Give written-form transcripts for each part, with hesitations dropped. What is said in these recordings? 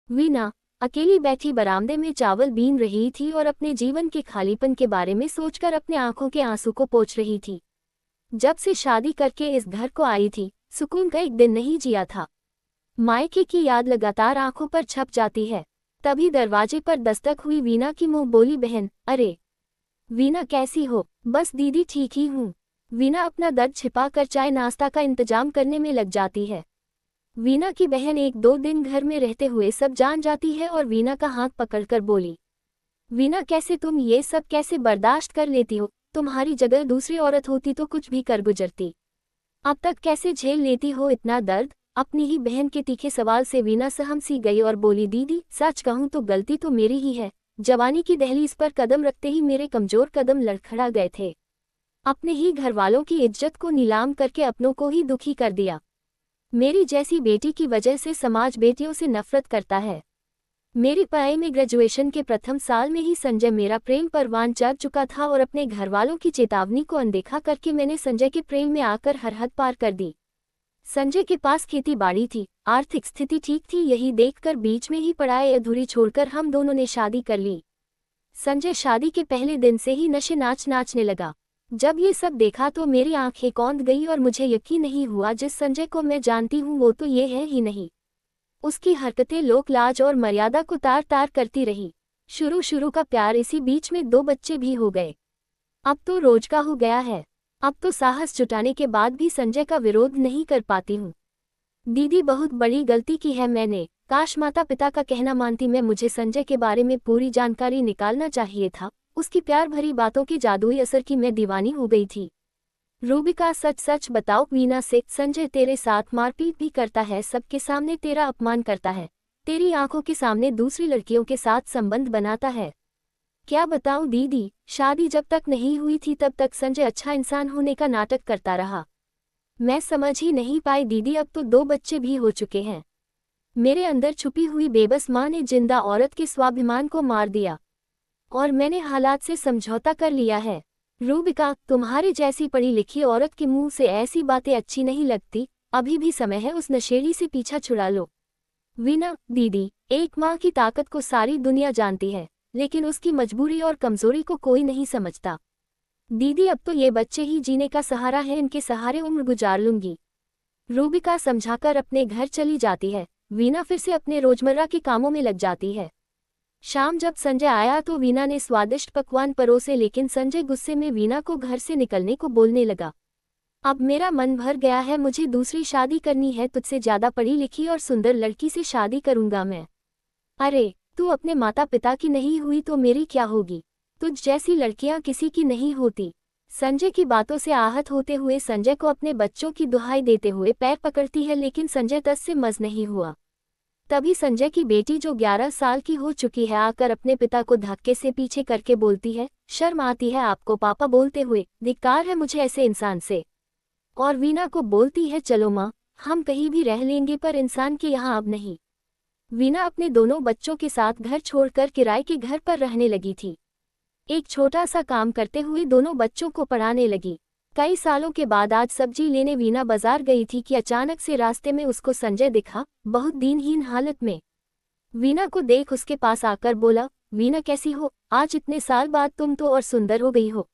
वीना अकेली बैठी बरामदे में चावल बीन रही थी और अपने जीवन के खालीपन के बारे में सोचकर अपने आंखों के आंसू को पोंछ रही थी। जब से शादी करके इस घर को आई थी, सुकून का एक दिन नहीं जिया था। मायके की याद लगातार आंखों पर छप जाती है। तभी दरवाजे पर दस्तक हुई। वीना की मुंह बोली, बहन। अरे वीना, कैसी हो? बस दीदी, ठीक ही हूँ। वीना अपना दर्द छिपाकर चाय नाश्ता का इंतजाम करने में लग जाती है। वीना की बहन एक दो दिन घर में रहते हुए सब जान जाती है और वीना का हाथ पकड़कर बोली, वीना, कैसे तुम ये सब कैसे बर्दाश्त कर लेती हो? तुम्हारी जगह दूसरी औरत होती तो कुछ भी कर गुजरती। अब तक कैसे झेल लेती हो इतना दर्द? अपनी ही बहन के तीखे सवाल से वीना सहम सी गई और बोली, दीदी, सच कहूँ तो गलती तो मेरी ही है। जवानी की दहलीज पर कदम रखते ही मेरे कमजोर कदम लड़खड़ा गए थे। अपने ही घरवालों की इज्जत को नीलाम करके अपनों को ही दुखी कर दिया। मेरी जैसी बेटी की वजह से समाज बेटियों से नफरत करता है। मेरी पढ़ाई में ग्रेजुएशन के प्रथम साल में ही संजय मेरा प्रेम परवान चढ़ चुका था और अपने घरवालों की चेतावनी को अनदेखा करके मैंने संजय के प्रेम में आकर हद पार कर दी। संजय के पास खेती बाड़ी थी, आर्थिक स्थिति ठीक थी। यही देखकर बीच में ही पढ़ाई अधूरी छोड़कर हम दोनों ने शादी कर ली। संजय शादी के पहले दिन से ही नशे नाचने लगा। जब ये सब देखा तो मेरी आंखें कौंध गई और मुझे यकीन नहीं हुआ जिस संजय को मैं जानती हूँ वो तो ये है ही नहीं। उसकी हरकतें लोक लाज और मर्यादा को तार तार करती रही। शुरू का प्यार, इसी बीच में 2 बच्चे भी हो गए। अब तो रोज का हो गया है। अब तो साहस जुटाने के बाद भी संजय का विरोध नहीं कर पाती हूँ। दीदी, बहुत बड़ी गलती की है मैंने। काश माता पिता का कहना मानती मैं। मुझे संजय के बारे में पूरी जानकारी निकालना चाहिए था। उसकी प्यार भरी बातों के जादुई असर की मैं दीवानी हो गई थी। रूबिका, सच सच बताओ वीना से, संजय तेरे साथ मारपीट भी करता है, सबके सामने तेरा अपमान करता है, तेरी आंखों के सामने दूसरी लड़कियों के साथ संबंध बनाता है। क्या बताऊं दीदी, शादी जब तक नहीं हुई थी तब तक संजय अच्छा इंसान होने का नाटक करता रहा। मैं समझ ही नहीं पाई दीदी। अब तो 2 बच्चे भी हो चुके हैं। मेरे अंदर छुपी हुई बेबस माँ ने जिंदा औरत के स्वाभिमान को मार दिया और मैंने हालात से समझौता कर लिया है। रूबिका, तुम्हारे जैसी पढ़ी लिखी औरत के मुंह से ऐसी बातें अच्छी नहीं लगती। अभी भी समय है, उस नशेड़ी से पीछा छुड़ा लो। वीना, दीदी, एक माँ की ताकत को सारी दुनिया जानती है, लेकिन उसकी मजबूरी और कमजोरी को कोई नहीं समझता। दीदी, अब तो ये बच्चे ही जीने का सहारा है, इनके सहारे उम्र गुजार लूंगी। रूबिका समझाकर अपने घर चली जाती है। वीना फिर से अपने रोजमर्रा के कामों में लग जाती है। शाम जब संजय आया तो वीना ने स्वादिष्ट पकवान परोसे, लेकिन संजय गुस्से में वीना को घर से निकलने को बोलने लगा। अब मेरा मन भर गया है, मुझे दूसरी शादी करनी है। तुझसे ज्यादा पढ़ी लिखी और सुंदर लड़की से शादी करूंगा मैं। अरे, तू अपने माता पिता की नहीं हुई तो मेरी क्या होगी? तुझ जैसी लड़कियां किसी की नहीं होती। संजय की बातों से आहत होते हुए संजय को अपने बच्चों की दुहाई देते हुए पैर पकड़ती है, लेकिन संजय तस से मस नहीं हुआ। तभी संजय की बेटी जो 11 साल की हो चुकी है आकर अपने पिता को धक्के से पीछे करके बोलती है, शर्म आती है आपको पापा बोलते हुए? धिक्कार है मुझे ऐसे इंसान से। और वीना को बोलती है, चलो माँ, हम कहीं भी रह लेंगे पर इंसान के यहाँ अब नहीं। वीना अपने दोनों बच्चों के साथ घर छोड़कर किराए के घर पर रहने लगी थी। एक छोटा सा काम करते हुए दोनों बच्चों को पढ़ाने लगी। कई सालों के बाद आज सब्जी लेने वीना बाजार गई थी कि अचानक से रास्ते में उसको संजय दिखा, बहुत दीनहीन हालत में। वीना को देख उसके पास आकर बोला, वीना कैसी हो? आज इतने साल बाद तुम तो और सुंदर हो गई हो।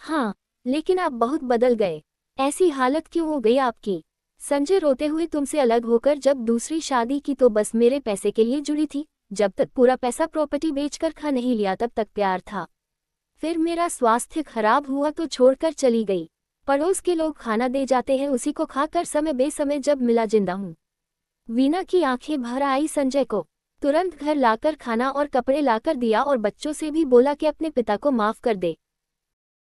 हाँ, लेकिन आप बहुत बदल गए। ऐसी हालत क्यों हो गई आपकी? संजय रोते हुए, तुमसे अलग होकर जब दूसरी शादी की तो बस मेरे पैसे के लिए जुड़ी थी। जब तक पूरा पैसा प्रॉपर्टी बेचकर खा नहीं लिया तब तक प्यार था। फिर मेरा स्वास्थ्य खराब हुआ तो छोड़कर चली गई। पड़ोस के लोग खाना दे जाते हैं, उसी को खाकर समय बेसमय जब मिला जिंदा हूँ। वीना की आंखें भर आई। संजय को तुरंत घर लाकर खाना और कपड़े लाकर दिया और बच्चों से भी बोला कि अपने पिता को माफ कर दे।